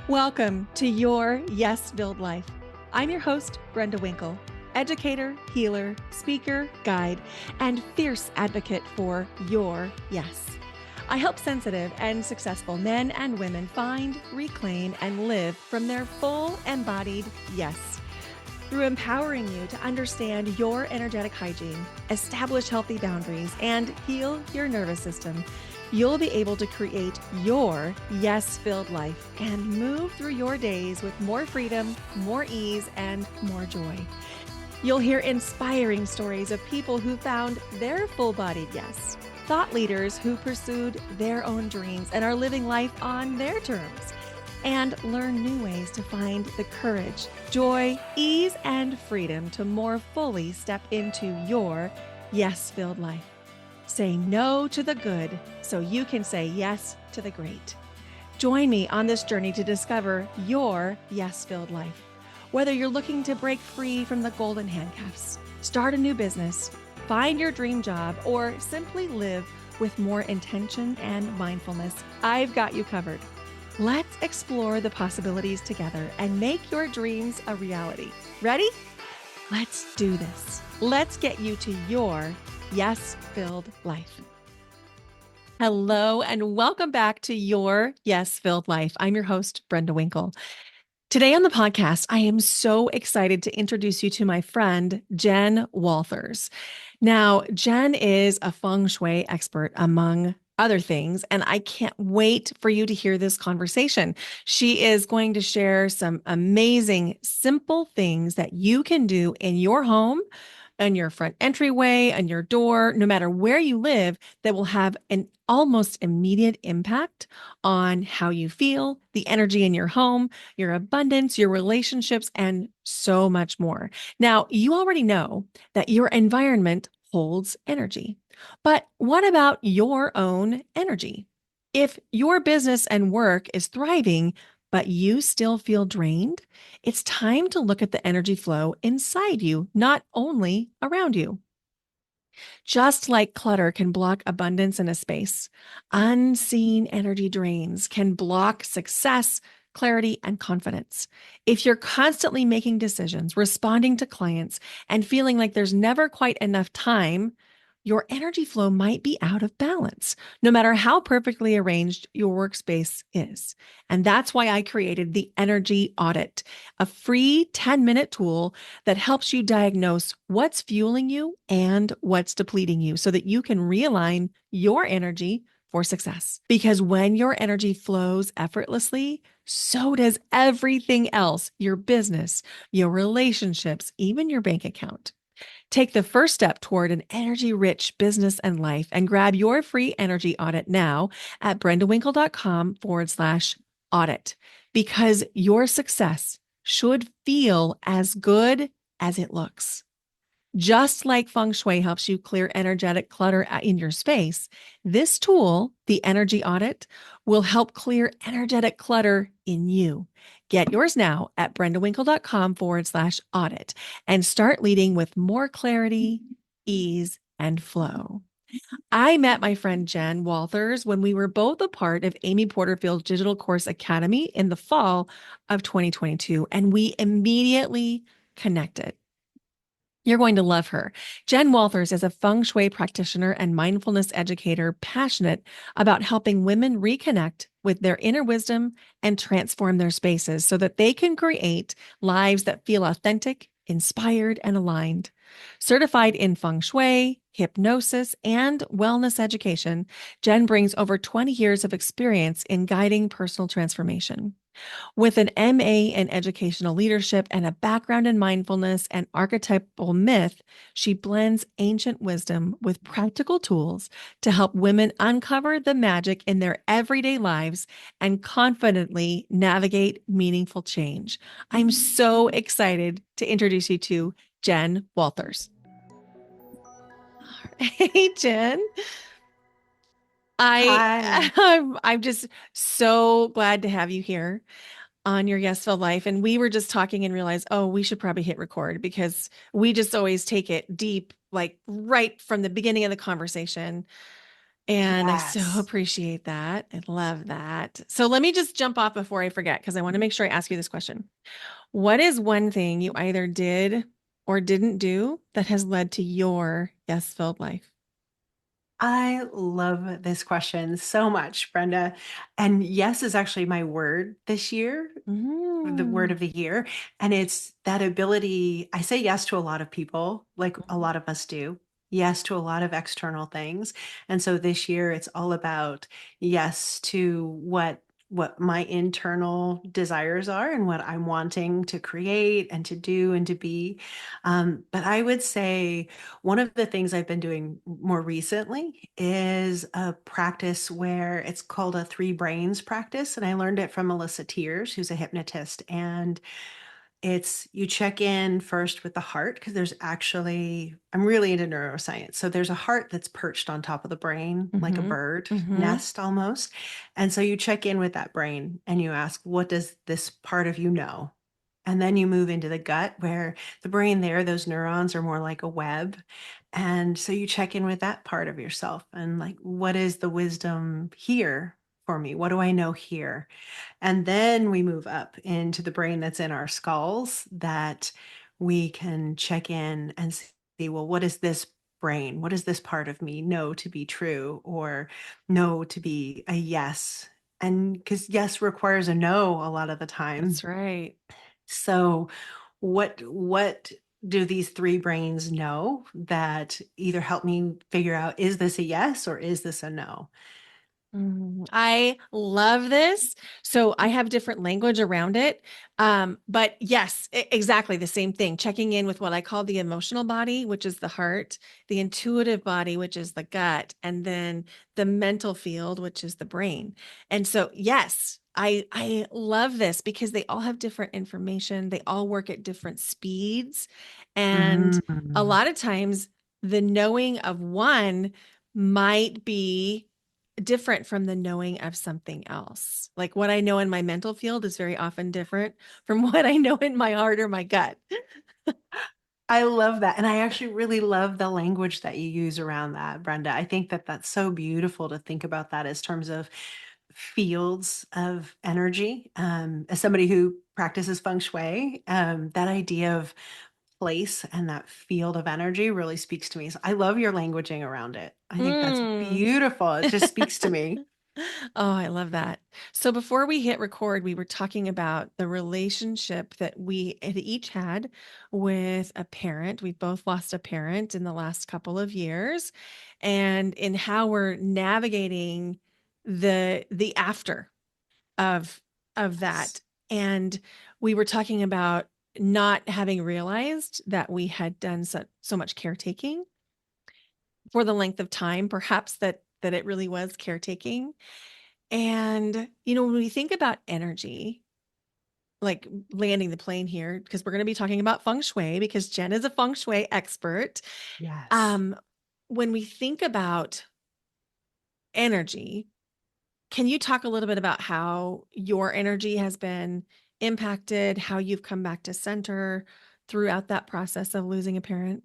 Welcome to Your Yes-Filled Life. I'm your host, Brenda Winkle, educator, healer, speaker, guide, and fierce advocate for your yes. I help sensitive and successful men and women find, reclaim, and live from their full embodied yes. Through empowering you to understand your energetic hygiene, establish healthy boundaries, and heal your nervous system, you'll be able to create your yes-filled life and move through your days with more freedom, more ease, and more joy. You'll hear inspiring stories of people who found their full-bodied yes, thought leaders who pursued their own dreams and are living life on their terms, and learn new ways to find the courage, joy, ease, and freedom to more fully step into your yes-filled life. Say no to the good so you can say yes to the great. Join me on this journey to discover your yes-filled life. Whether you're looking to break free from the golden handcuffs, start a new business, find your dream job, or simply live with more intention and mindfulness, I've got you covered. Let's explore the possibilities together and make your dreams a reality. Ready? Let's do this. Let's get you to your yes-filled life. Hello, and welcome back to Your Yes-Filled Life. I'm your host, Brenda Winkle. Today on the podcast, I am so excited to introduce you to my friend, Jen Walthers. Now, Jen is a Feng Shui expert, among other things, and I can't wait for you to hear this conversation. She is going to share some amazing, simple things that you can do in your home, on your front entryway, on your door, no matter where you live, that will have an almost immediate impact on how you feel, the energy in your home, your abundance, your relationships, and so much more. Now, you already know that your environment holds energy. But what about your own energy? If your business and work is thriving, but you still feel drained, it's time to look at the energy flow inside you, not only around you. Just like clutter can block abundance in a space, unseen energy drains can block success, clarity, and confidence. If you're constantly making decisions, responding to clients, and feeling like there's never quite enough time, your energy flow might be out of balance, no matter how perfectly arranged your workspace is. And that's why I created the Energy Audit, a free 10-minute tool that helps you diagnose what's fueling you and what's depleting you so that you can realign your energy for success. Because when your energy flows effortlessly, so does everything else, your business, your relationships, even your bank account. Take the first step toward an energy-rich business and life and grab your free energy audit now at brendawinkle.com/audit, because your success should feel as good as it looks. Just like Feng Shui helps you clear energetic clutter in your space, this tool, the Energy Audit, will help clear energetic clutter in you. Get yours now at brendawinkle.com/audit and start leading with more clarity, ease, and flow. I met my friend Jen Walthers when we were both a part of Amy Porterfield's Digital Course Academy in the fall of 2022, and we immediately connected. You're going to love her. Jen Walthers is a Feng Shui practitioner and mindfulness educator passionate about helping women reconnect with their inner wisdom and transform their spaces so that they can create lives that feel authentic, inspired, and aligned. Certified in Feng Shui, hypnosis, and wellness education, Jen brings over 20 years of experience in guiding personal transformation. With an MA in educational leadership and a background in mindfulness and archetypal myth, she blends ancient wisdom with practical tools to help women uncover the magic in their everyday lives and confidently navigate meaningful change. I'm so excited to introduce you to Jen Walthers. Hey, Jen. Hi. I'm just so glad to have you here on your Yesville Life. And we were just talking and realized, oh, we should probably hit record because we just always take it deep, like right from the beginning of the conversation. And I so Yes. appreciate that. I love that. So let me just jump off before I forget because I want to make sure I ask you this question. What is one thing you either did or didn't do that has led to your yes filled life? I love this question so much, Brenda. And yes is actually my word this year, the word Mm. of the year. And it's that ability. I say yes to a lot of people, like a lot of us do. Yes to a lot of external things. And so this year it's all about yes to what my internal desires are and what I'm wanting to create and to do and to be. But I would say one of the things I've been doing more recently is a practice where it's called a three brains practice. And I learned it from Melissa Tiers, who's a hypnotist. And it's you check in first with the heart because there's actually, I'm really into neuroscience. So there's a heart that's perched on top of the brain, like a Mm-hmm. bird Mm-hmm. nest almost. And so you check in with that brain and you ask, what does this part of you know? And then you move into the gut where the brain there, those neurons are more like a web. And so you check in with that part of yourself and like, what is the wisdom here for me? What do I know here? And then we move up into the brain that's in our skulls that we can check in and see, well, what is this brain? What does this part of me know to be true or know to be a yes? And because yes requires a no a lot of the time. That's right. So what do these three brains know that either help me figure out, is this a yes or is this a no? I love this. So I have different language around it. But yes, exactly the same thing. Checking in with what I call the emotional body, which is the heart, the intuitive body, which is the gut, and then the mental field, which is the brain. And so, yes, I love this because they all have different information. They all work at different speeds. And a Mm. lot of times the knowing of one might be different from the knowing of something else. Like what I know in my mental field is very often different from what I know in my heart or my gut. I love that. And I actually really love the language that you use around that, Brenda. I think that that's so beautiful to think about that as terms of fields of energy. As somebody who practices Feng Shui, that idea of place and that field of energy really speaks to me. So I love your languaging around it. I think that's Mm. beautiful. It just speaks to me. Oh, I love that. So before we hit record, we were talking about the relationship that we had each had with a parent. We both lost a parent in the last couple of years, and in how we're navigating the after of Yes. that. And we were talking about not having realized that we had done so much caretaking for the length of time, perhaps that it really was caretaking. And when we think about energy, like landing the plane here, because we're going to be talking about feng shui, because Jen is a feng shui expert. Yes. Um, when we think about energy, can you talk a little bit about how your energy has been impacted, how you've come back to center throughout that process of losing a parent?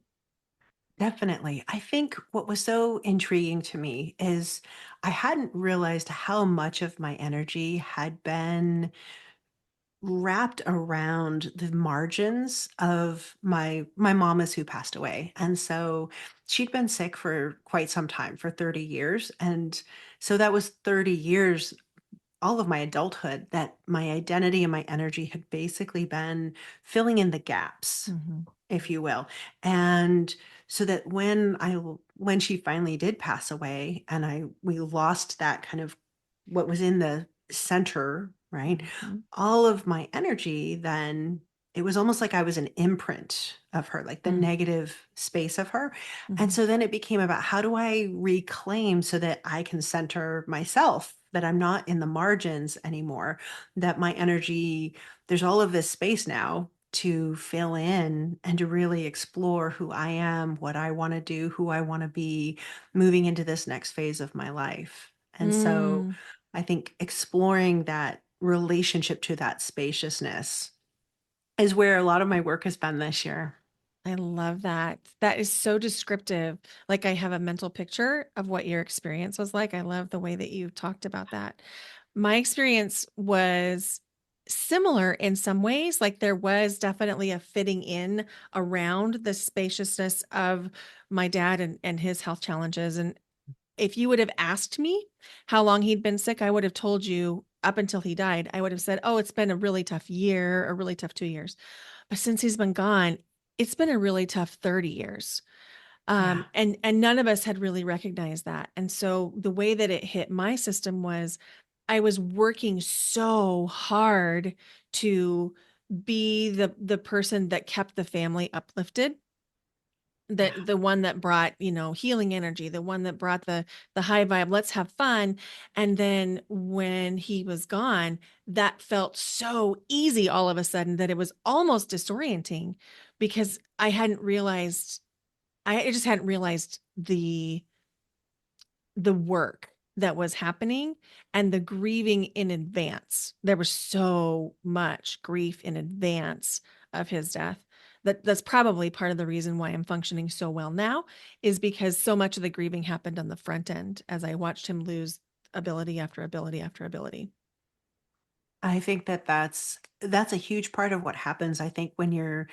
Definitely. I think what was so intriguing to me is I hadn't realized how much of my energy had been wrapped around the margins of my mom is who passed away. And so she'd been sick for quite some time, for 30 years. And so that was 30 years, all of my adulthood, that my identity and my energy had basically been filling in the gaps, Hmm. if you will. And so that when she finally did pass away and we lost that kind of what was in the center, right? Hmm. All of my energy then, it was almost like I was an imprint of her, like the negative space of her. And Hmm. so then it became about how do I reclaim so that I can center myself, that I'm not in the margins anymore, that my energy, there's all of this space now to fill in and to really explore who I am, what I want to do, who I want to be moving into this next phase of my life. And so Mm. I think exploring that relationship to that spaciousness is where a lot of my work has been this year. I love that. That is so descriptive. Like I have a mental picture of what your experience was like. I love the way that you talked about that. My experience was similar in some ways. Like there was definitely a fitting in around the spaciousness of my dad and his health challenges. And if you would have asked me how long he'd been sick, I would have told you up until he died. I would have said, oh, it's been a really tough year, a really tough 2 years. But since he's been gone, it's been a really tough 30 years. Yeah. And none of us had really recognized that. And so the way that it hit my system was I was working so hard to be the person that kept the family uplifted, Yeah. the one that brought, healing energy, the one that brought the high vibe, let's have fun. And then when he was gone, that felt so easy all of a sudden that it was almost disorienting because I just hadn't realized the work that was happening and the grieving in advance. There was so much grief in advance of his death. That's probably part of the reason why I'm functioning so well now is because so much of the grieving happened on the front end as I watched him lose ability after ability after ability. I think that that's a huge part of what happens, I think, when you're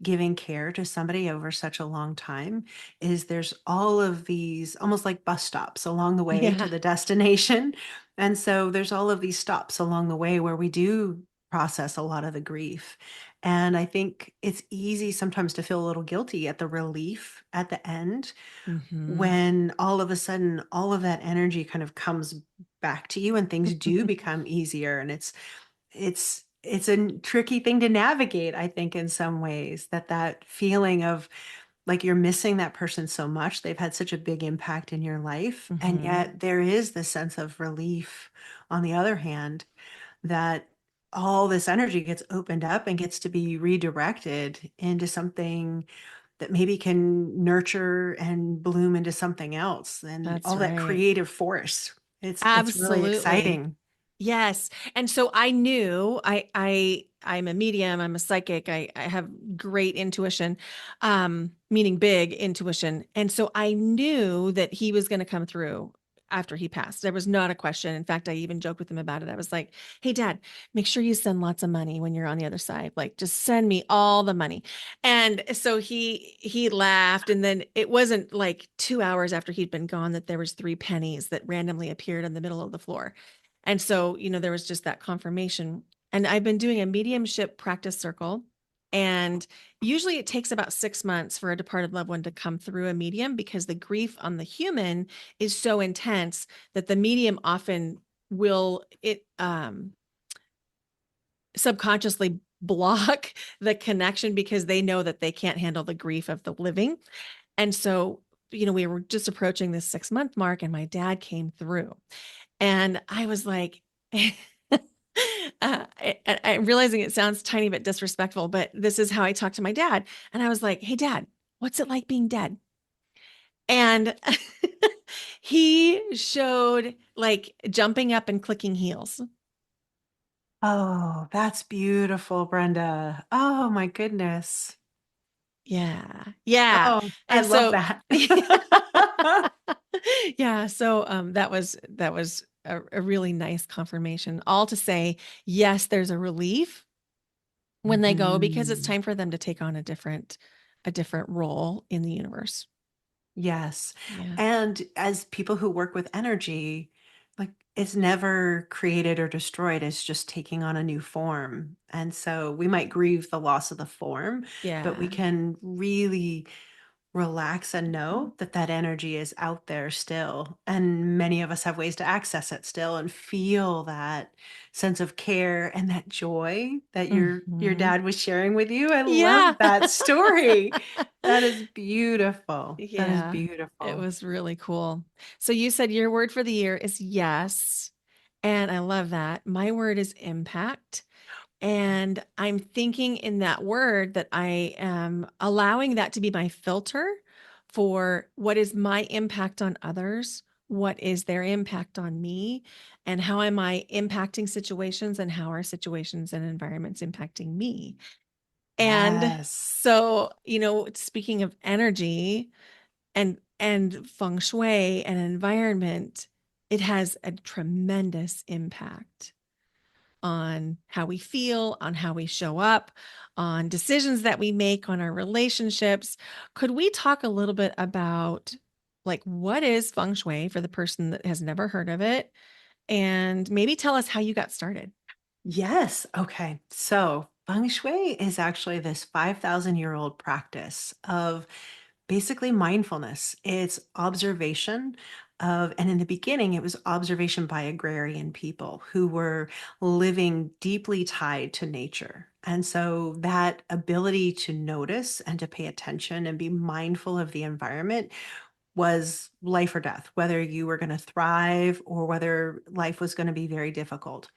giving care to somebody over such a long time, is there's all of these almost like bus stops along the way to Yeah. the destination. And so there's all of these stops along the way where we do process a lot of the grief. And I think it's easy sometimes to feel a little guilty at the relief at the end Mhm. when all of a sudden all of that energy kind of comes back to you and things do become easier, and it's a tricky thing to navigate, I think, in some ways, that feeling of like you're missing that person so much. They've had such a big impact in your life. And Mhm. yet there is this sense of relief on the other hand, that all this energy gets opened up and gets to be redirected into something that maybe can nurture and bloom into something else and That's all that right. creative force. It's really Absolutely. exciting. Yes. And so I knew I'm a medium, I'm a psychic, I have great intuition, meaning big intuition. And so I knew that he was going to come through after he passed. There was not a question. In fact, I even joked with him about it. I was like, "Hey dad, make sure you send lots of money when you're on the other side. Like just send me all the money." And so he laughed and then it wasn't like 2 hours after he'd been gone that there was 3 pennies that randomly appeared in the middle of the floor. And so, there was just that confirmation. And I've been doing a mediumship practice circle. And usually it takes about 6 months for a departed loved one to come through a medium because the grief on the human is so intense that the medium often will it subconsciously block the connection because they know that they can't handle the grief of the living. And so, we were just approaching this 6 month mark and my dad came through. And I was like, I'm realizing it sounds tiny bit disrespectful, but this is how I talk to my dad. And I was like, hey, dad, what's it like being dead? And he showed like jumping up and clicking heels. Oh, that's beautiful, Brenda. Oh my goodness. Yeah. Yeah. Oh, I And love so, that. yeah. So, that was a really nice confirmation. All to say, yes, there's a relief when they go because it's Mhm. time for them to take on a different role in the universe. Yes. Yeah. And as people who work with energy, like it's never created or destroyed, it's just taking on a new form. And so we might grieve the loss of the form, but we Yeah. can really relax and know that that energy is out there still. And many of us have ways to access it still and feel that sense of care and that joy that your Mhm. dad was sharing with you. I Yeah. love that story. That is beautiful. That is Yeah. It beautiful. was really cool. So you said your word for the year is yes, and I love that. My word is impact. And I'm thinking in that word that I am allowing that to be my filter for what is my impact on others, what is their impact on me, and how am I impacting situations and how are situations and environments impacting me. And Yes. so, speaking of energy and feng shui and environment, it has a tremendous impact on how we feel, on how we show up, on decisions that we make, on our relationships. Could we talk a little bit about like what is feng shui for the person that has never heard of it? And maybe tell us how you got started. Yes. Okay. So Feng Shui is actually this 5,000-year-old practice of basically mindfulness. It's observation of, and in the beginning, it was observation by agrarian people who were living deeply tied to nature. And so that ability to notice and to pay attention and be mindful of the environment was life or death, whether you were going to thrive or whether life was going to be very difficult.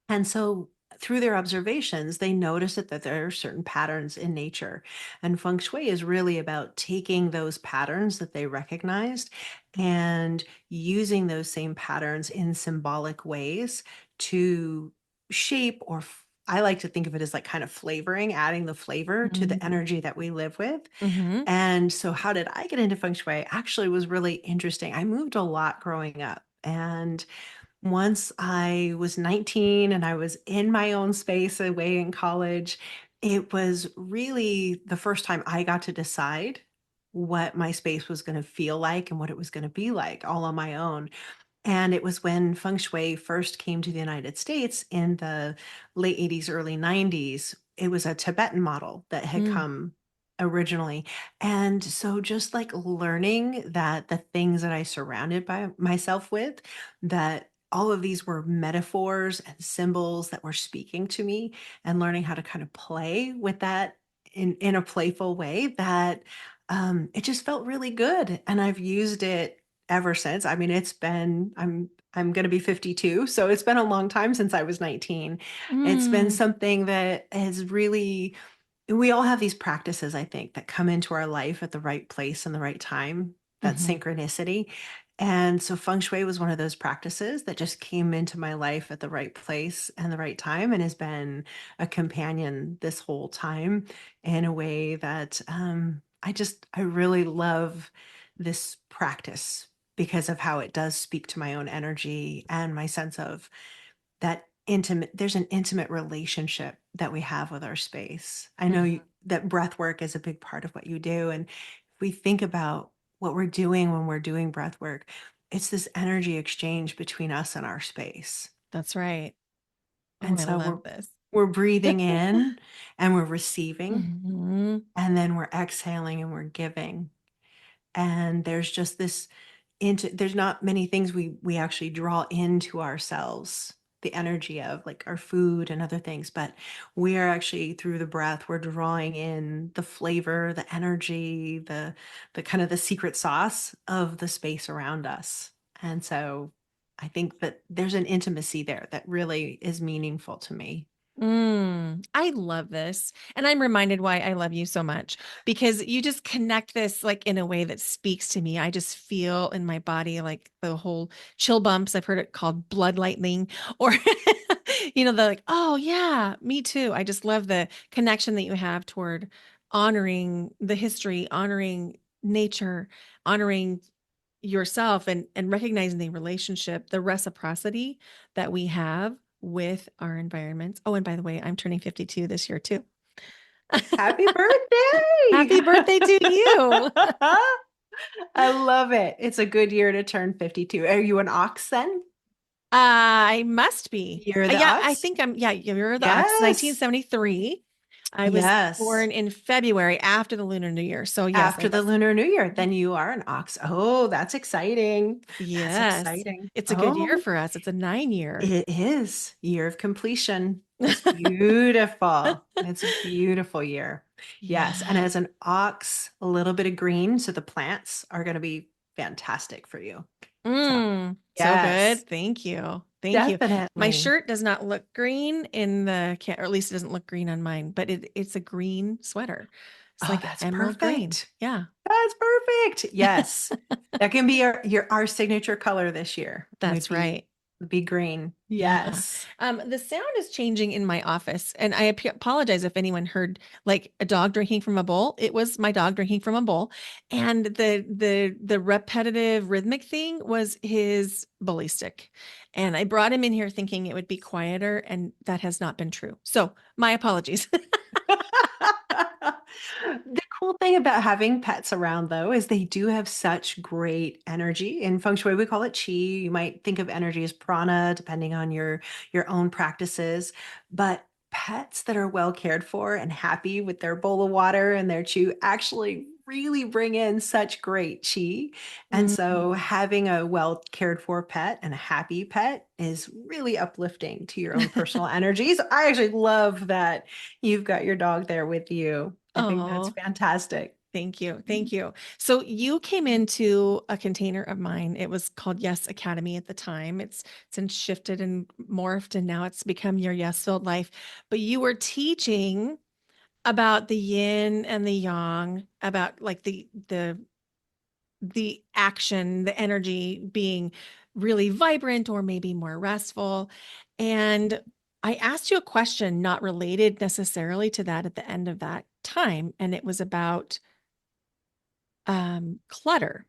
And so through their observations, they noticed that there are certain patterns in nature. And feng shui is really about taking those patterns that they recognized and using those same patterns in symbolic ways to shape I like to think of it as like kind of flavoring, adding the flavor to the Mm-hmm. energy that we live with. Mm-hmm. And so, how did I get into feng shui? Actually, was really interesting. I moved a lot growing up, and once I was 19 and I was in my own space away in college, it was really the first time I got to decide what my space was going to feel like and what it was going to be like all on my own. And it was when feng shui first came to the United States in the late 80s, early 90s. It was a Tibetan model that had Mm. come originally. And so just like learning that the things that I surrounded by myself with, that all of these were metaphors and symbols that were speaking to me, and learning how to kind of play with that in a playful way, that it just felt really good. And I've used it ever since. I mean, I'm gonna be 52, so it's been a long time since I was 19. It's been Mm. something that has really, we all have these practices, I think, that come into our life at the right place and the right time, that Mm-hmm. synchronicity. And so feng shui was one of those practices that just came into my life at the right place and the right time, and has been a companion this whole time in a way that I really love this practice because of how it does speak to my own energy and my sense of that intimate, there's an intimate relationship that we have with our space. I know that breath work is a big part of what you do. And if we think about what we're doing when we're doing breath work, it's this energy exchange between us and our space. That's right. Oh, And I so love this. we're breathing in and we're receiving, Hmm. and then we're exhaling and we're giving. And there's just this there's not many things we actually draw into ourselves, the energy of like our food and other things, but we are actually, through the breath, we're drawing in the flavor, the energy, the kind of the secret sauce of the space around us. And so I think that there's an intimacy there that really is meaningful to me. I love this. And I'm reminded why I love you so much because you just connect this like in a way that speaks to me. I just feel in my body like the whole chill bumps. I've heard it called blood lightning or, the like, oh, yeah, me too. I just love the connection that you have toward honoring the history, honoring nature, honoring yourself and recognizing the relationship, the reciprocity that we have with our environments. Oh, and by the way, I'm turning 52 this year too. Happy birthday! Happy birthday to you. I love it. It's a good year to turn 52. Are you an ox then? I must be. You're the Yeah, I ox? think I'm. Yeah, you're the ox. Yes. 1973. I was Yes. born in February after the Lunar New Year. So yes, I After the must. Lunar New Year, then you are an ox. Oh, that's exciting. That's Yes, exciting. it's a good year Oh, for us. It's a 9 year. it is year of completion. It's beautiful. It's a beautiful year. Yes. And Yeah. as an ox, a little bit of green. So the plants are going to be fantastic for you. So, So yes, good. Thank you. Thank you. My definitely. shirt does not look green in the can, or at least it doesn't look green on mine, but it's a green sweater. It's Oh, like that's emerald green. perfect. Yeah, That's perfect. Yes. That can be our signature color this year, would that's be right. Be green. Yeah. Yes. The sound is changing in my office, and I apologize if anyone heard like a dog drinking from a bowl. It was my dog drinking from a bowl, and the repetitive rhythmic thing was his bully stick. And I brought him in here thinking it would be quieter, and that has not been true. So my apologies. The cool thing about having pets around, though, is they do have such great energy. In Feng Shui, we call it qi. You might think of energy as prana, depending on your own practices. But pets that are well cared for and happy with their bowl of water and their chew actually really bring in such great qi. And so Mm. having a well cared for pet and a happy pet is really uplifting to your own personal energies. I actually love that you've got your dog there with you. I think that's Oh, fantastic. thank you. Thank you. So you came into a container of mine. It was called Yes Academy at the time. It's since shifted and morphed, and now it's become your Yes Filled Life. But you were teaching about the yin and the yang, about like the action, the energy being really vibrant or maybe more restful. And I asked you a question not related necessarily to that at the end of that time, and it was about clutter.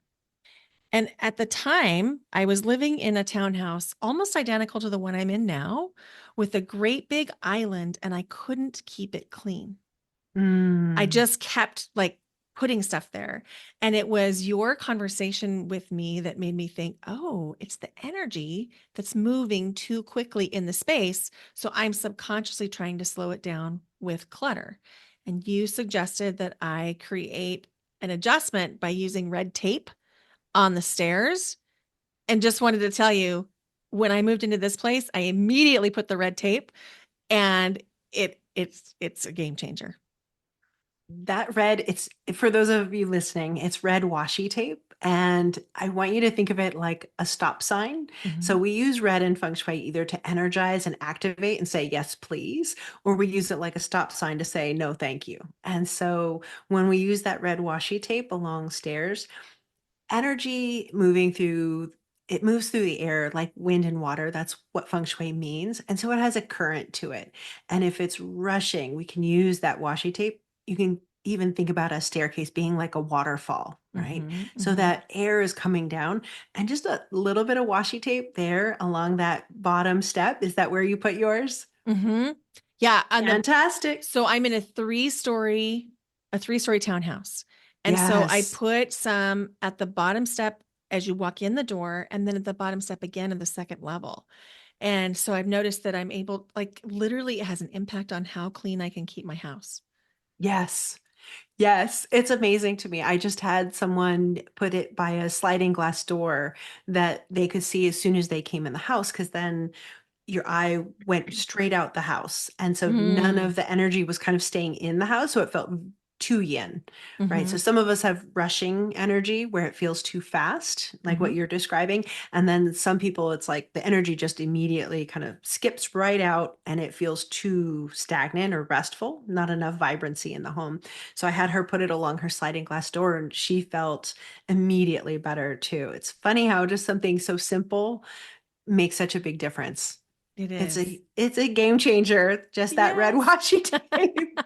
And at the time, I was living in a townhouse almost identical to the one I'm in now, with a great big island, and I couldn't keep it clean. I Mm. just kept like putting stuff there. And it was your conversation with me that made me think, oh, it's the energy that's moving too quickly in the space. So I'm subconsciously trying to slow it down with clutter. And you suggested that I create an adjustment by using red tape on the stairs. And just wanted to tell you, when I moved into this place, I immediately put the red tape, and it's a game changer. That red, it's for those of you listening, it's red washi tape. And I want you to think of it like a stop sign. So Mhm. we use red in feng shui either to energize and activate and say, yes, please, or we use it like a stop sign to say, no, thank you. And so when we use that red washi tape along stairs, energy moving through it moves through the air like wind and water. That's what feng shui means. And so it has a current to it. And if it's rushing, we can use that washi tape. You can even think about a staircase being like a waterfall, right? Mhm. So Mhm. that air is coming down and just a little bit of washi tape there along that bottom step. Is that where you put yours? Mhm. Yeah, on the Fantastic. so I'm in a three-story townhouse. And so I Yes. put some at the bottom step as you walk in the door, and then at the bottom step again in the second level. And so I've noticed that I'm able, like, literally it has an impact on how clean I can keep my house. Yes. Yes, it's amazing to me. I just had someone put it by a sliding glass door that they could see as soon as they came in the house, because then your eye went straight out the house. And so none Mm. of the energy was kind of staying in the house. So it felt too yin, right? So Mhm. some of us have rushing energy where it feels too fast, like what Mhm. you're describing. And then some people, it's like the energy just immediately kind of skips right out and it feels too stagnant or restful, not enough vibrancy in the home. So I had her put it along her sliding glass door and she felt immediately better too. It's funny how just something so simple makes such a big difference. It It's is. a game changer, just that red Yes. washi tape.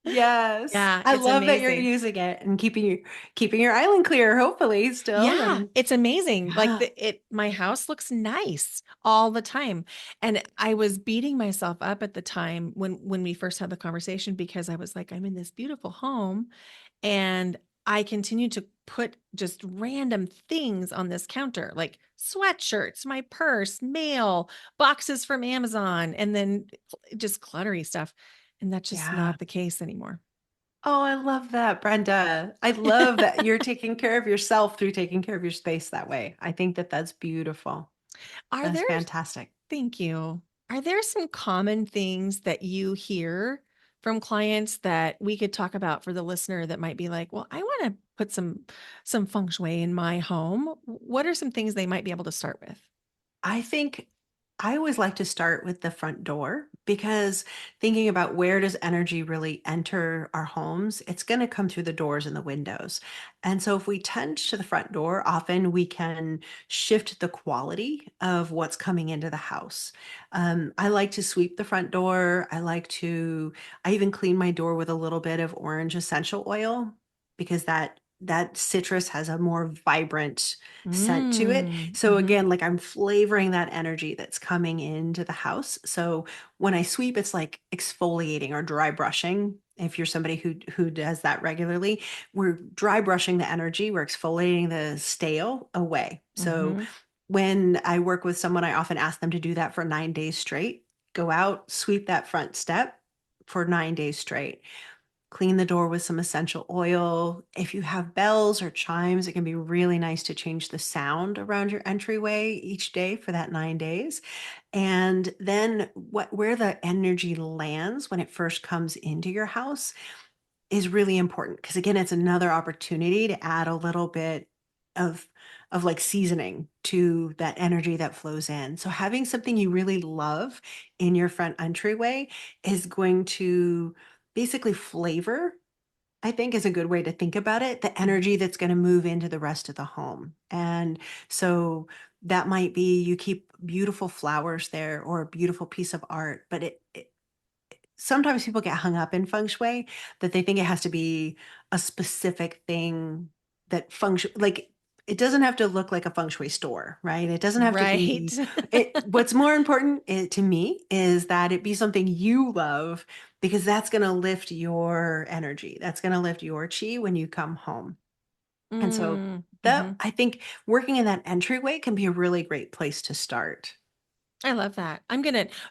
Yes. Yeah, I it's love that you're amazing. using it and keeping your island clear, hopefully still. Yeah, And it's amazing. Like yeah. my house looks nice all the time. And I was beating myself up at the time when we first had the conversation, because I was like, I'm in this beautiful home, and I continue to put just random things on this counter, like sweatshirts, my purse, mail, boxes from Amazon, and then just cluttery stuff. And that's just Yeah. not the case anymore. Oh, I love that, Brenda. I love that you're taking care of yourself through taking care of your space that way. I think that that's beautiful. Are That's there fantastic. Thank you. Are there some common things that you hear from clients that we could talk about for the listener that might be like, well, I want to put some feng shui in my home. What are some things they might be able to start with? I think I always like to start with the front door. because thinking about where does energy really enter our homes, it's going to come through the doors and the windows. And so if we tend to the front door, often we can shift the quality of what's coming into the house. I like to sweep the front door. I even clean my door with a little bit of orange essential oil because that citrus has a more vibrant scent to it. So Mm-hmm. again, like I'm flavoring that energy that's coming into the house. So when I sweep, it's like exfoliating or dry brushing. If you're somebody who does that regularly, we're dry brushing the energy, we're exfoliating the stale away. So Mm-hmm. when I work with someone, I often ask them to do that for 9 days straight. Go out, sweep that front step for 9 days straight. Clean the door with some essential oil. If you have bells or chimes, it can be really nice to change the sound around your entryway each day for that 9 days. And then where the energy lands when it first comes into your house is really important because again, it's another opportunity to add a little bit of like seasoning to that energy that flows in. So having something you really love in your front entryway is going to basically flavor, I think is a good way to think about it, the energy that's going to move into the rest of the home. And so that might be you keep beautiful flowers there or a beautiful piece of art, but sometimes people get hung up in feng shui that they think it has to be a specific thing that feng shui, like it doesn't have to look like a feng shui store, right? It doesn't have to Right. be it. What's more important to me is that it be something you love because that's going to lift your energy. That's going to lift your chi when you come home. And so that Mm-hmm. I think working in that entryway can be a really great place to start. I love that.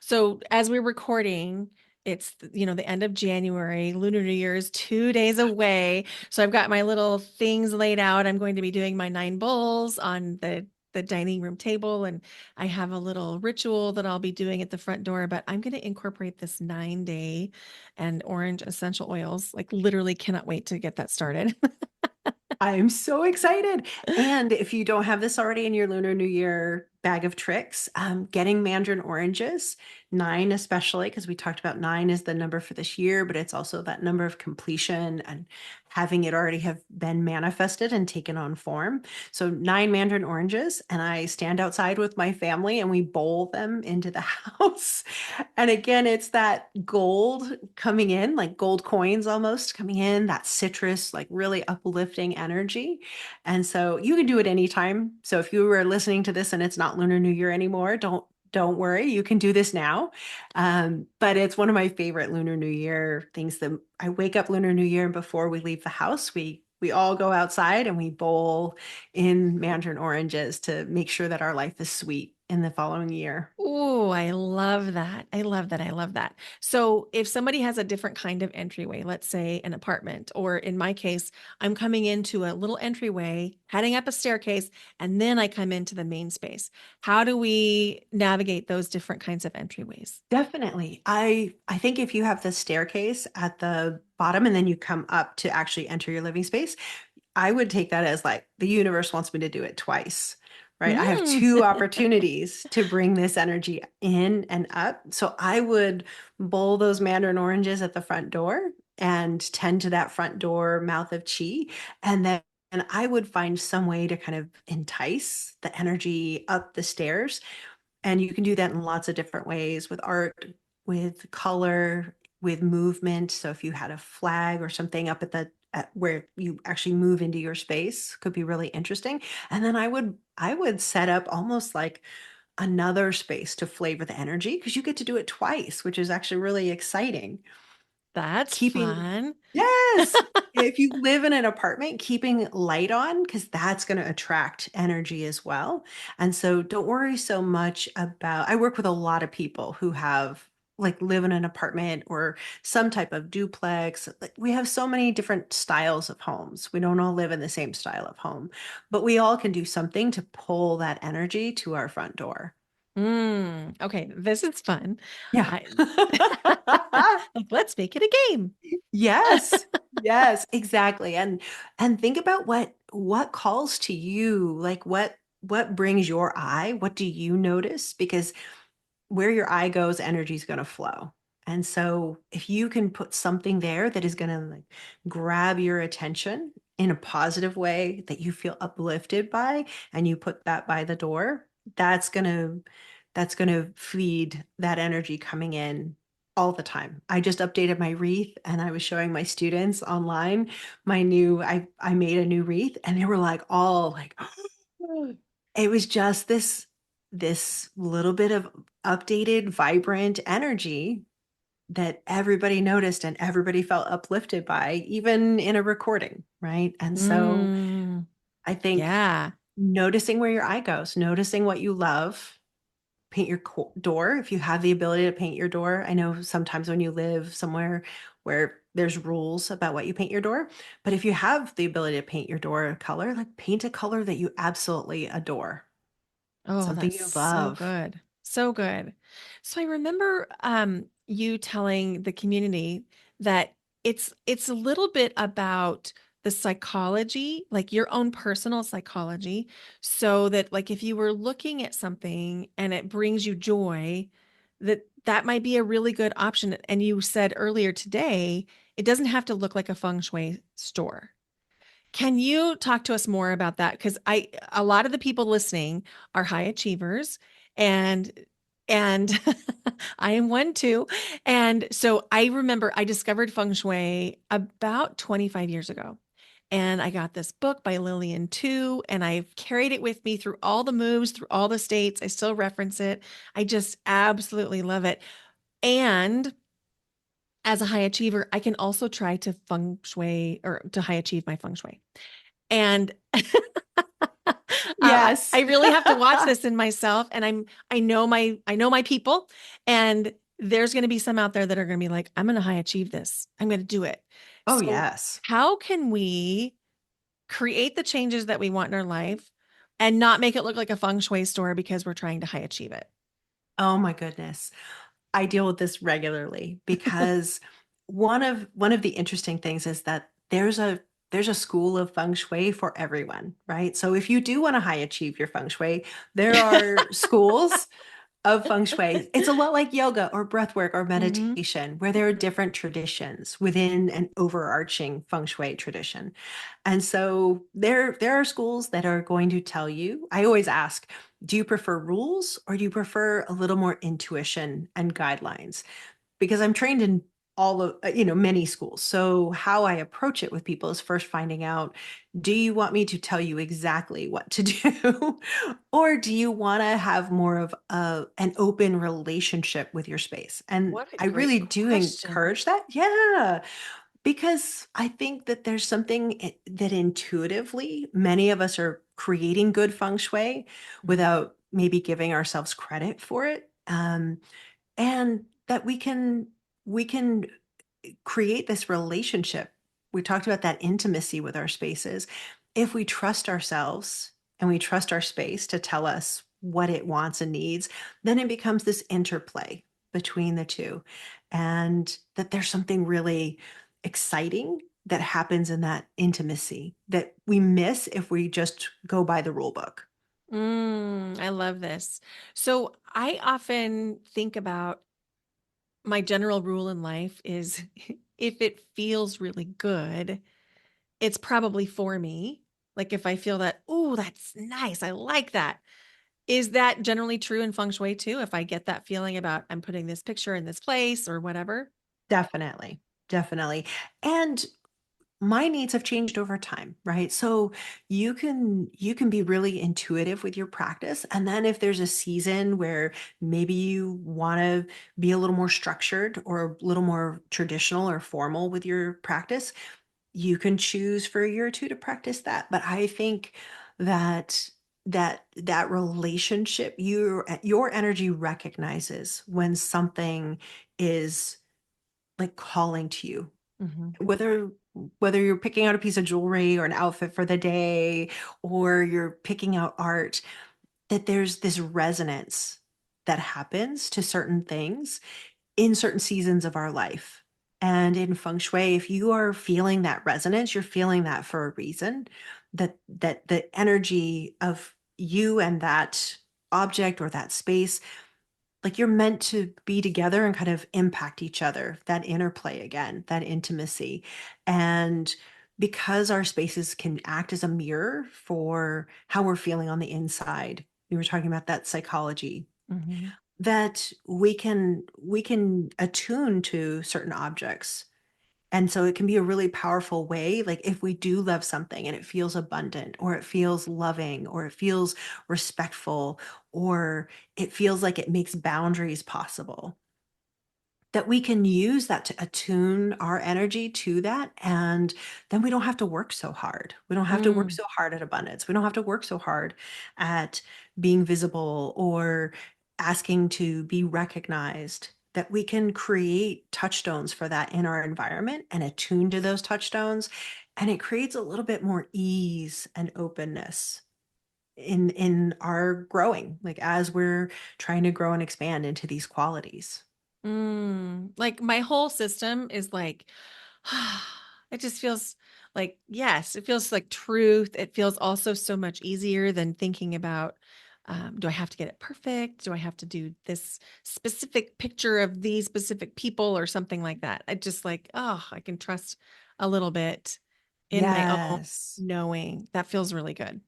So as we're recording, it's, the end of January. Lunar New Year is 2 days away. So I've got my little things laid out. I'm going to be doing my 9 bowls on the dining room table, and I have a little ritual that I'll be doing at the front door, but I'm going to incorporate this 9 day and orange essential oils. Like literally cannot wait to get that started. I am so excited. And if you don't have this already in your Lunar New Year bag of tricks, getting mandarin oranges, 9 especially, because we talked about 9 is the number for this year, but it's also that number of completion and having it already have been manifested and taken on form. So 9 mandarin oranges, and I stand outside with my family and we bowl them into the house. And again, it's that gold coming in, like gold coins almost coming in, that citrus, like really uplifting energy. And so you can do it anytime. So if you were listening to this and it's not Lunar New Year anymore, don't worry, you can do this now. But it's one of my favorite Lunar New Year things that I wake up Lunar New Year and before we leave the house, we all go outside and we bowl in mandarin oranges to make sure that our life is sweet in the following year. Oh, I love that. I love that. I love that. So, if somebody has a different kind of entryway, let's say an apartment, or in my case, I'm coming into a little entryway, heading up a staircase, and then I come into the main space. How do we navigate those different kinds of entryways? Definitely. I think if you have the staircase at the bottom and then you come up to actually enter your living space, I would take that as like the universe wants me to do it twice, right? I have Mm. two opportunities to bring this energy in and up. So I would bowl those mandarin oranges at the front door and tend to that front door mouth of chi. And then and I would find some way to kind of entice the energy up the stairs, and you can do that in lots of different ways with art, with color, with movement. So if you had a flag or something up at where you actually move into your space, could be really interesting. And then I would set up almost like another space to flavor the energy because you get to do it twice, which is actually really exciting. That's Keeping fun. Yes. If you live in an apartment, keeping light on because that's going to attract energy as well. And so don't worry so much about I work with a lot of people who have like live in an apartment or some type of duplex. Like we have so many different styles of homes. We don't all live in the same style of home, but we all can do something to pull that energy to our front door. Okay, this is fun. Yeah. I like, let's make it a game. Yes. Yes, exactly. And think about what calls to you, like what brings your eye? What do you notice? Because where your eye goes, energy is going to flow. And so if you can put something there that is going to like grab your attention in a positive way that you feel uplifted by, and you put that by the door, that's going to that's going to feed that energy coming in all the time. I just updated my wreath and I was showing my students online my new I made a new wreath and they were like all like it was just this little bit of updated, vibrant energy that everybody noticed and everybody felt uplifted by, even in a recording, right? And so Mm, I think yeah. noticing where your eye goes, noticing what you love, paint your door if you have the ability to paint your door. I know sometimes when you live somewhere where there's rules about what you paint your door, but if you have the ability to paint your door a color, like paint a color that you absolutely adore, Oh, something that's you so love. good. So good. So I remember you telling the community that it's a little bit about the psychology, like your own personal psychology, so that like if you were looking at something and it brings you joy, that might be a really good option. And you said earlier today, it doesn't have to look like a feng shui store. Can you talk to us more about that? Because a lot of the people listening are high achievers, and and I am one too. And so I remember I discovered feng shui about 25 years ago. And I got this book by Lillian too, and I've carried it with me through all the moves, through all the states. I still reference it. I just absolutely love it. And as a high achiever, I can also try to feng shui or to high achieve my feng shui. And I Yes. really have to watch this in myself. And I know my people, and there's going to be some out there that are going to be like, I'm going to high achieve this. I'm going to do it. Oh, So yes. how can we create the changes that we want in our life and not make it look like a feng shui store because we're trying to high achieve it? Oh my goodness. I deal with this regularly because one of the interesting things is that there's a school of feng shui for everyone, right? So if you do want to high achieve your feng shui, there are schools of feng shui. It's a lot like yoga or breath work or Hmm. meditation, where there are different traditions within an overarching feng shui tradition. And so there are schools that are going to tell you, I always ask, do you prefer rules or do you prefer a little more intuition and guidelines? Because I'm trained in all of many schools. So how I approach it with people is first finding out, do you want me to tell you exactly what to do or do you want to have more of an open relationship with your space? And What a I great really do question. encourage that. Yeah, because I think that there's something that intuitively many of us are creating good feng shui Mhm. without maybe giving ourselves credit for it. And that we can create this relationship. We talked about that intimacy with our spaces. If we trust ourselves and we trust our space to tell us what it wants and needs, then it becomes this interplay between the two. And that there's something really exciting that happens in that intimacy that we miss if we just go by the rule book. I love this. So I often think about my general rule in life is if it feels really good, it's probably for me. Like if I feel that, oh, that's nice. I like that. Is that generally true in feng shui too? If I get that feeling about I'm putting this picture in this place or whatever? Definitely. Definitely. And my needs have changed over time, right? So you can be really intuitive with your practice, and then if there's a season where maybe you want to be a little more structured or a little more traditional or formal with your practice, you can choose for a year or two to practice that. But I think that that relationship, your energy recognizes when something is like calling to you, Hmm. whether whether you're picking out a piece of jewelry or an outfit for the day or you're picking out art, that there's this resonance that happens to certain things in certain seasons of our life. And in feng shui, if you are feeling that resonance, you're feeling that for a reason. That the energy of you and that object or that space like you're meant to be together and kind of impact each other, that interplay again, that intimacy. And because our spaces can act as a mirror for how we're feeling on the inside, we were talking about that psychology, Hmm. that we can attune to certain objects. And so it can be a really powerful way. Like if we do love something and it feels abundant, or it feels loving, or it feels respectful, or it feels like it makes boundaries possible, that we can use that to attune our energy to that. And then we don't have to work so hard. We don't have to work Mm. so hard at abundance. We don't have to work so hard at being visible or asking to be recognized. That we can create touchstones for that in our environment and attune to those touchstones. And it creates a little bit more ease and openness in our growing, like as we're trying to grow and expand into these qualities. Like my whole system is like, it just feels like, yes, it feels like truth. It feels also so much easier than thinking about, do I have to get it perfect? Do I have to do this specific picture of these specific people or something like that? I just like, oh, I can trust a little bit in my own Yes. knowing. That feels really good.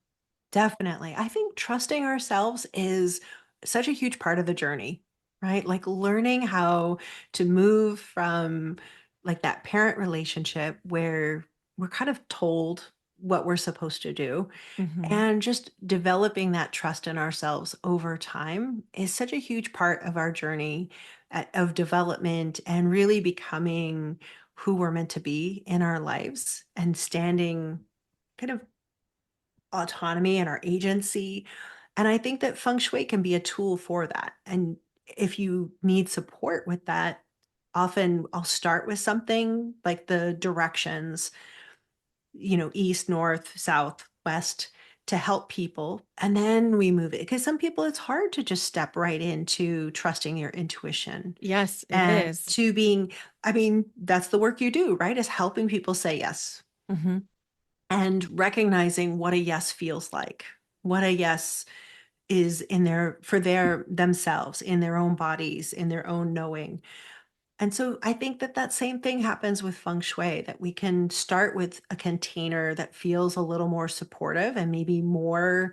Definitely. I think trusting ourselves is such a huge part of the journey, right? Like learning how to move from like that parent relationship where we're kind of told what we're supposed to do, Hmm. and just developing that trust in ourselves over time is such a huge part of our journey of development and really becoming who we're meant to be in our lives and standing kind of autonomy and our agency. And I think that feng shui can be a tool for that. And if you need support with that, often I'll start with something like the directions, east, north, south, west, to help people. And then we move it, because some people it's hard to just step right into trusting your intuition Yes, it and is. to being, I mean, that's the work you do, right? Is helping people say yes Hmm. and recognizing what a yes feels like, what a yes is in their for their themselves, in their own bodies, in their own knowing. And so I think that that same thing happens with feng shui, that we can start with a container that feels a little more supportive and maybe more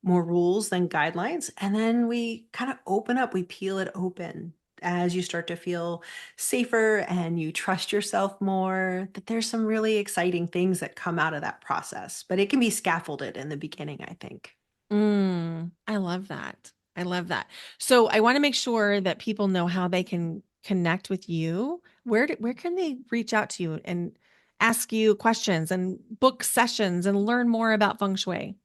rules than guidelines, and then we kind of open up, we peel it open as you start to feel safer and you trust yourself more, that there's some really exciting things that come out of that process, but it can be scaffolded in the beginning, I think. I love that. I love that. So I want to make sure that people know how they can connect with you. Where can they reach out to you and ask you questions and book sessions and learn more about feng shui?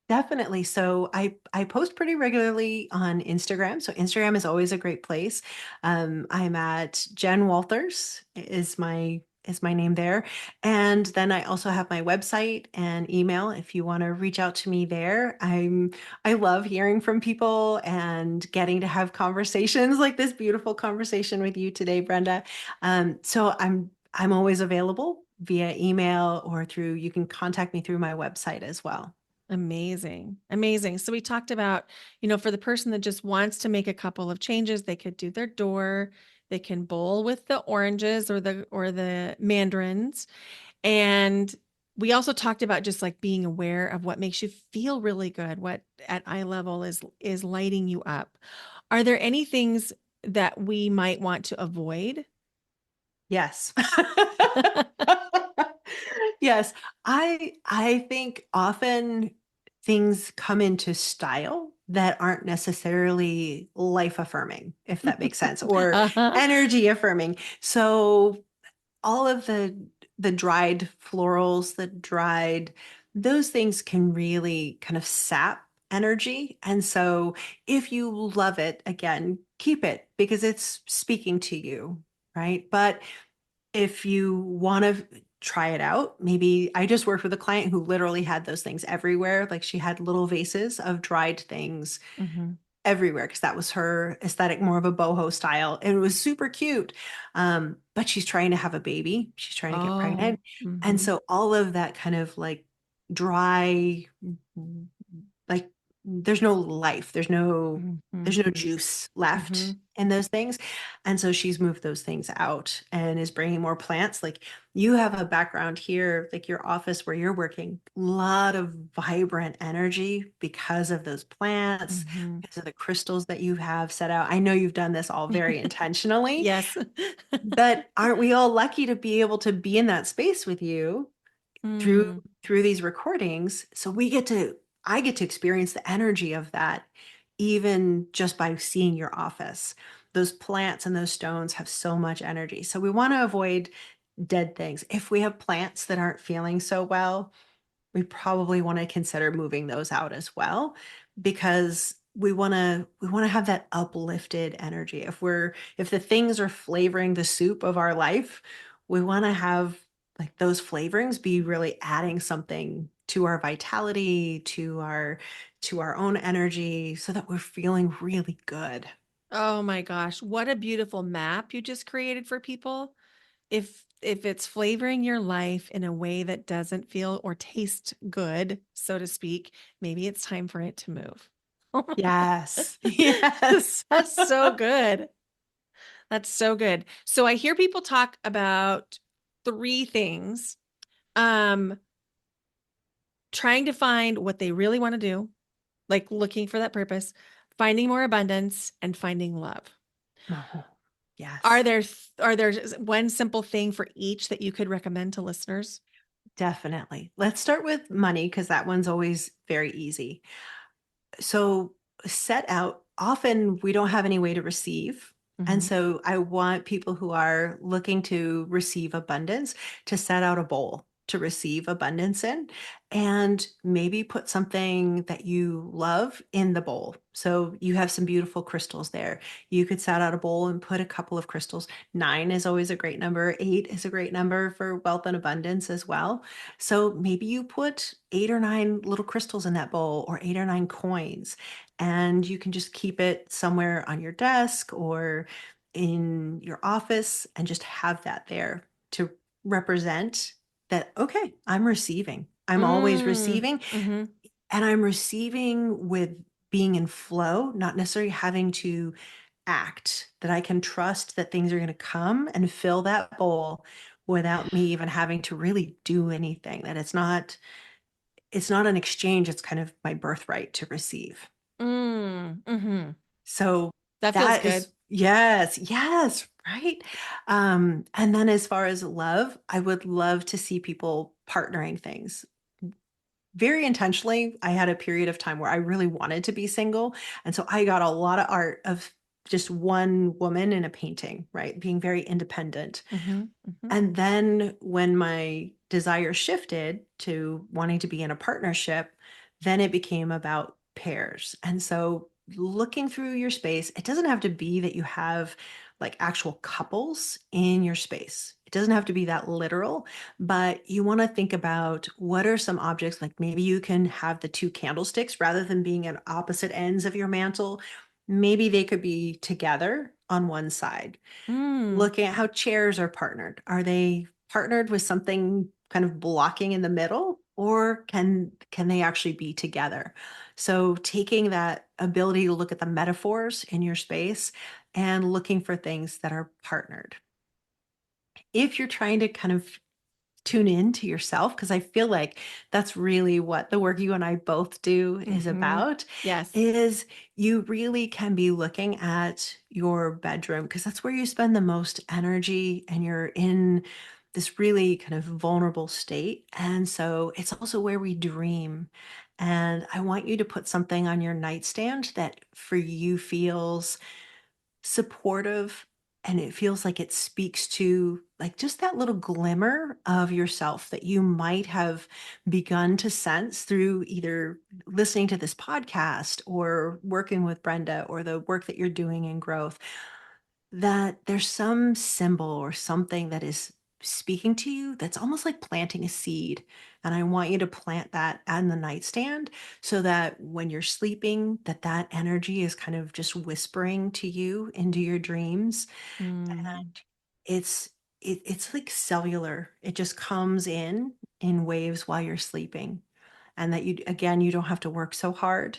Definitely. So I post pretty regularly on Instagram. So Instagram is always a great place. I'm at Jen Walthers is my name there. And then I also have my website and email if you want to reach out to me there. I love hearing from people and getting to have conversations like this beautiful conversation with you today, Brenda. So I'm always available via email or through, you can contact me through my website as well. Amazing. Amazing. So we talked about, for the person that just wants to make a couple of changes, they could do their door, they can bowl with the oranges or the mandarins. And we also talked about just like being aware of what makes you feel really good, what at eye level is lighting you up. Are there any things that we might want to avoid? Yes. Yes. I think often things come into style that aren't necessarily life affirming, if that makes sense, or Uh-huh. energy affirming. So all of the dried florals, those things can really kind of sap energy. And so if you love it, again, keep it because it's speaking to you, right? But if you want to try it out, maybe I just worked with a client who literally had those things everywhere. Like she had little vases of dried things Hmm. everywhere because that was her aesthetic, more of a boho style. And it was super cute. But she's trying to have a baby, she's trying to get Oh. pregnant. And Hmm. so all of that kind of like dry, like there's no life, there's no Mhm. juice left Mhm. in those things. And so she's moved those things out and is bringing more plants. Like you have a background here, like your office where you're working, a lot of vibrant energy because of those plants, Mhm. because of the crystals that you have set out. I know you've done this all very intentionally, Yes. but aren't we all lucky to be able to be in that space with you through Mm. through these recordings? So I get to experience the energy of that even just by seeing your office. Those plants and those stones have so much energy. So we want to avoid dead things. If we have plants that aren't feeling so well, we probably want to consider moving those out as well, because we want to have that uplifted energy. If the things are flavoring the soup of our life, we want to have like those flavorings be really adding something to our vitality, to our own energy, so that we're feeling really good. Oh my gosh, what a beautiful map you just created for people. If it's flavoring your life in a way that doesn't feel or taste good, so to speak, maybe it's time for it to move. Oh my Yes. God. Yes. That's so good. That's so good. So I hear people talk about three things. Um, Trying to find what they really want to do, like looking for that purpose, finding more abundance, and finding love. Oh, Are yes. there one simple thing for each that you could recommend to listeners? Definitely. Let's start with money because that one's always very easy. So set out, often we don't have any way to receive. And Mhm. so I want people who are looking to receive abundance to set out a bowl to receive abundance in, and maybe put something that you love in the bowl. So you have some beautiful crystals there. You could set out a bowl and put a couple of crystals. 9 is always a great number. 8 is a great number for wealth and abundance as well. So maybe you put 8 or 9 little crystals in that bowl, or 8 or 9 coins, and you can just keep it somewhere on your desk or in your office and just have that there to represent that, okay, I'm receiving. I'm always Mm. receiving, Mhm. and I'm receiving with being in flow, not necessarily having to act, that I can trust that things are going to come and fill that bowl without me even having to really do anything, that it's not an exchange, it's kind of my birthright to receive. Mm. Mhm. So That feels that good. is, yes, yes, right. And then as far as love, I would love to see people partnering things very intentionally. I had a period of time where I really wanted to be single. And so I got a lot of art of just one woman in a painting, right? Being very independent. Mhm. Mhm. And then when my desire shifted to wanting to be in a partnership, then it became about pairs. And so looking through your space, it doesn't have to be that you have like actual couples in your space. It doesn't have to be that literal, but you want to think about what are some objects, like maybe you can have the two candlesticks rather than being at opposite ends of your mantle. Maybe they could be together on one side. Mm. Looking at how chairs are partnered. Are they partnered with something kind of blocking in the middle, or can they actually be together? So taking that ability to look at the metaphors in your space and looking for things that are partnered. If you're trying to kind of tune in to yourself, because I feel like that's really what the work you and I both do is Mhm. about, Yes. is you really can be looking at your bedroom, because that's where you spend the most energy and you're in this really kind of vulnerable state. And so it's also where we dream. And I want you to put something on your nightstand that for you feels supportive, and it feels like it speaks to like just that little glimmer of yourself that you might have begun to sense through either listening to this podcast or working with Brenda or the work that you're doing in growth, that there's some symbol or something that is speaking to you that's almost like planting a seed. And I want you to plant that on the nightstand so that when you're sleeping, that energy is kind of just whispering to you into your dreams. Mm. And it's it's like cellular. It just comes in waves while you're sleeping. And that you, again, you don't have to work so hard.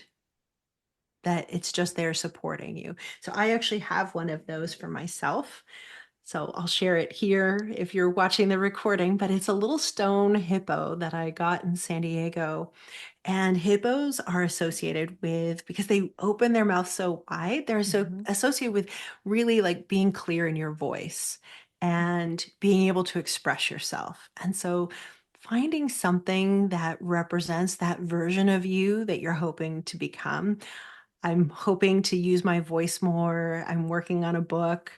that it's just there supporting you. So I actually have one of those for myself. So I'll share it here if you're watching the recording, but it's a little stone hippo that I got in San Diego. And hippos are associated with, because they open their mouth so wide, they're so Mhm. associated with really like being clear in your voice and being able to express yourself. And so finding something that represents that version of you that you're hoping to become. I'm hoping to use my voice more. I'm working on a book.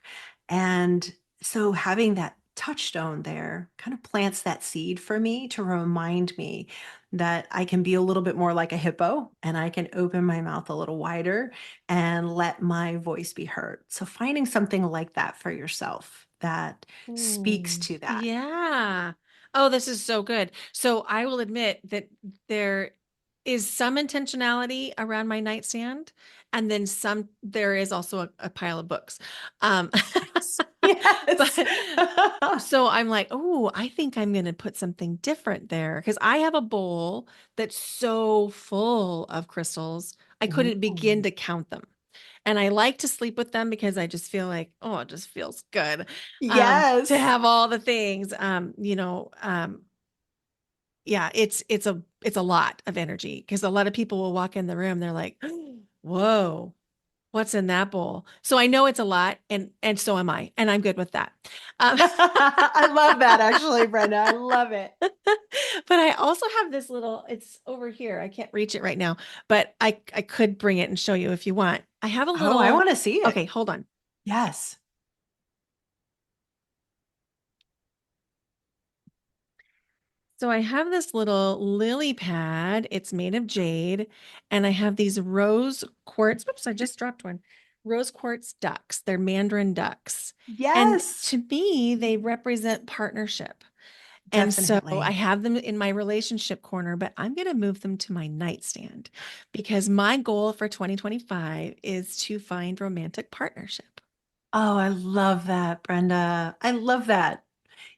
And so having that touchstone there kind of plants that seed for me to remind me that I can be a little bit more like a hippo and I can open my mouth a little wider and let my voice be heard. So finding something like that for yourself that speaks Ooh, to that. yeah. Oh, this is so good. So I will admit that there is some intentionality around my nightstand, and then there is also a pile of books. Um, Yes. Yes. but so I'm like, oh, I think I'm going to put something different there because I have a bowl that's so full of crystals. I couldn't begin Ooh. to count them. And I like to sleep with them because I just feel like, oh, it just feels good to Yes. have all the things. Yeah, it's a lot of energy because a lot of people will walk in the room, they're like, whoa, what's in that bowl? So I know it's a lot, and so am I, and I'm good with that. Um, I love that actually, Brenda. I love it. but I also have this little, it's over here. I can't reach it right now, but I could bring it and show you if you want. I have a Oh, I little, want to see it. okay, hold on. Yes. So I have this little lily pad. It's made of jade, and I have these rose quartz. Whoops, I just dropped one. Rose quartz ducks. They're mandarin ducks. And Yes. to me, they represent partnership. And so I Definitely. have them in my relationship corner, but I'm going to move them to my nightstand because my goal for 2025 is to find romantic partnership. Oh, I love that, Brenda. I love that.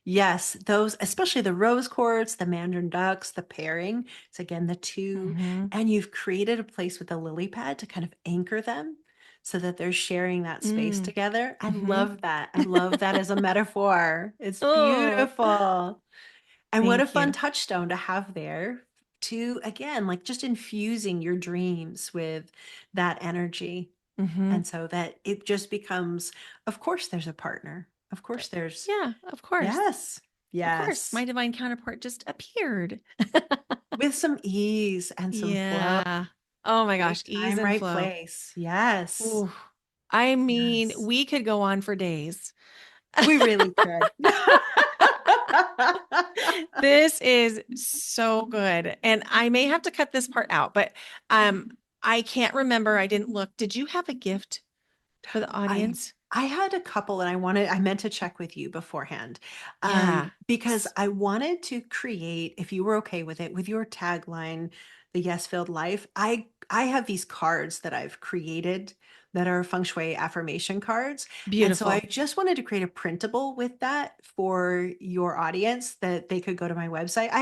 Yes, those, especially the rose quartz, the mandarin ducks, the pairing. It's again the two, Hmm. and you've created a place with a lily pad to kind of anchor them so that they're sharing that space Mm. together. I Hmm. love that. I love that as a metaphor. It's Oh, beautiful. And what a thank fun you. touchstone to have there to, again, like just infusing your dreams with that energy. Hmm. And so that it just becomes, of course, there's a partner. Of course, there's, Yeah, of course. yes, Of course, my yes, divine counterpart just appeared. with some ease and some flow, Yeah. Oh my right gosh, ease time, and right flow. place. Yes, Ooh. I mean, yes, we could go on for days. we really could. This is so good. And I may have to cut this part out, but I can't remember. I didn't look. Did you have a gift for the I audience? I had a couple and I meant to check with you beforehand, Yeah. because I wanted to create, if you were okay with it, with your tagline, "The Yes-Filled Life." I have these cards that I've created that are Feng Shui affirmation cards, and so I Beautiful. just wanted to create a printable with that for your audience that they could go to my website. I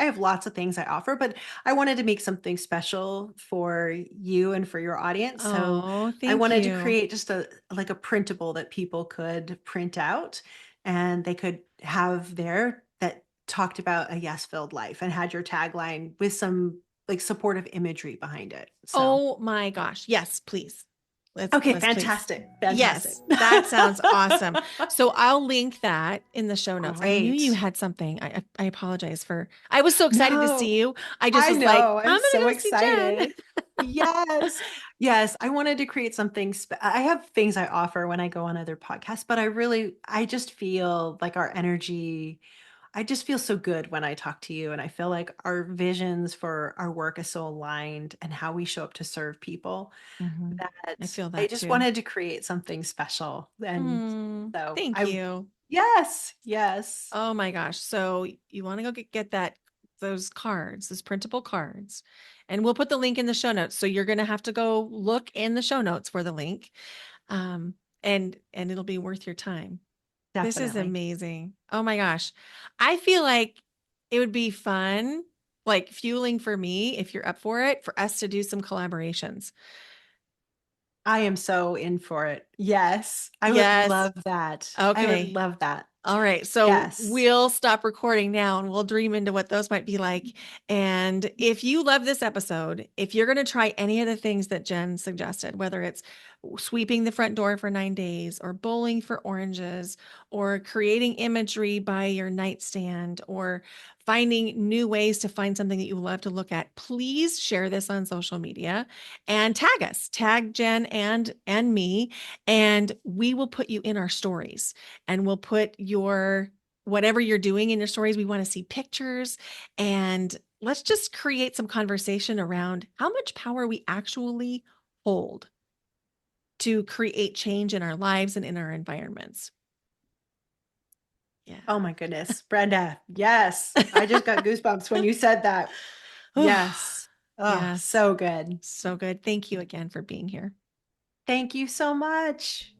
have lots of things I offer, but I wanted to make something special for you and for your audience, so Oh, I thank wanted to you. create just a like a printable that people could print out and they could have there that talked about a yes-filled life and had your tagline with some like supportive imagery behind it. So, Oh my gosh. Yes, please. okay, Let's please. fantastic. Fantastic. Yes, that sounds awesome. So I'll link that in the show notes. I knew you Great. had something. I apologize for I was so excited to No, see you. I just I was like, know. I'm I'm gonna so go see Jen. excited. Yes. Yes. I wanted to create something. I have things I offer when I go on other podcasts, but I just feel like our energy, I just feel so good when I talk to you. And I feel like our visions for our work is so aligned and how we show up to serve people Hmm. I that feel I that just too. wanted to create something special. And Mm, so thank you. yes, yes, Oh my gosh. So you want to go get that those cards, those printable cards. And we'll put the link in the show notes. So you're gonna have to go look in the show notes for the link. Um, and it'll be worth your time. This is definitely. amazing. Oh my gosh. I feel like it would be fun, like fueling for me, if you're up for it, for us to do some collaborations. I am so in for it. Yes, I would Yes. love that. I would Okay. love that. All right. So Yes. we'll stop recording now and we'll dream into what those might be like. And if you love this episode, if you're going to try any of the things that Jen suggested, whether it's sweeping the front door for 9 days, or bowling for oranges, or creating imagery by your nightstand, or finding new ways to find something that you love to look at, please share this on social media and tag us, tag Jen and me, and we will put you in our stories, and we'll put your whatever you're doing in your stories. We want to see pictures, and let's just create some conversation around how much power we actually hold to create change in our lives and in our environments. Yeah. Oh my goodness, Brenda. Yes. I just got goosebumps when you said that. Yes. Oh, Yes. so good. So good. Thank you again for being here. Thank you so much.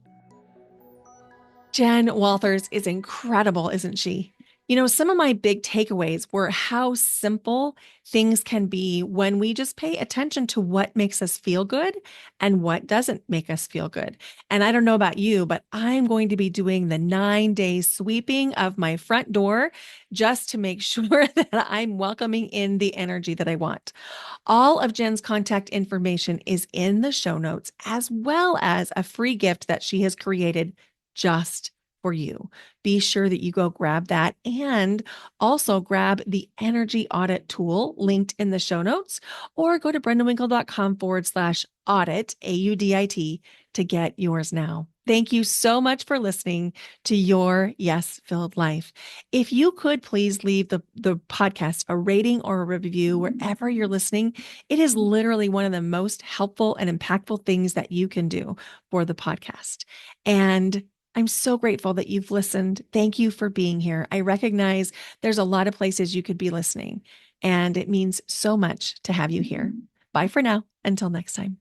Jen Walthers is incredible, isn't she? Some of my big takeaways were how simple things can be when we just pay attention to what makes us feel good and what doesn't make us feel good. And I don't know about you, but I'm going to be doing the 9 day sweeping of my front door just to make sure that I'm welcoming in the energy that I want. All of Jen's contact information is in the show notes, as well as a free gift that she has created just for you. Be sure that you go grab that, and also grab the energy audit tool linked in the show notes, or go to brendawinkle.com/audit, AUDIT, to get yours now. Thank you so much for listening to Your Yes Filled Life. If you could please leave the podcast a rating or a review wherever you're listening, it is literally one of the most helpful and impactful things that you can do for the podcast. And I'm so grateful that you've listened. Thank you for being here. I recognize there's a lot of places you could be listening, and it means so much to have you here. Bye for now. Until next time.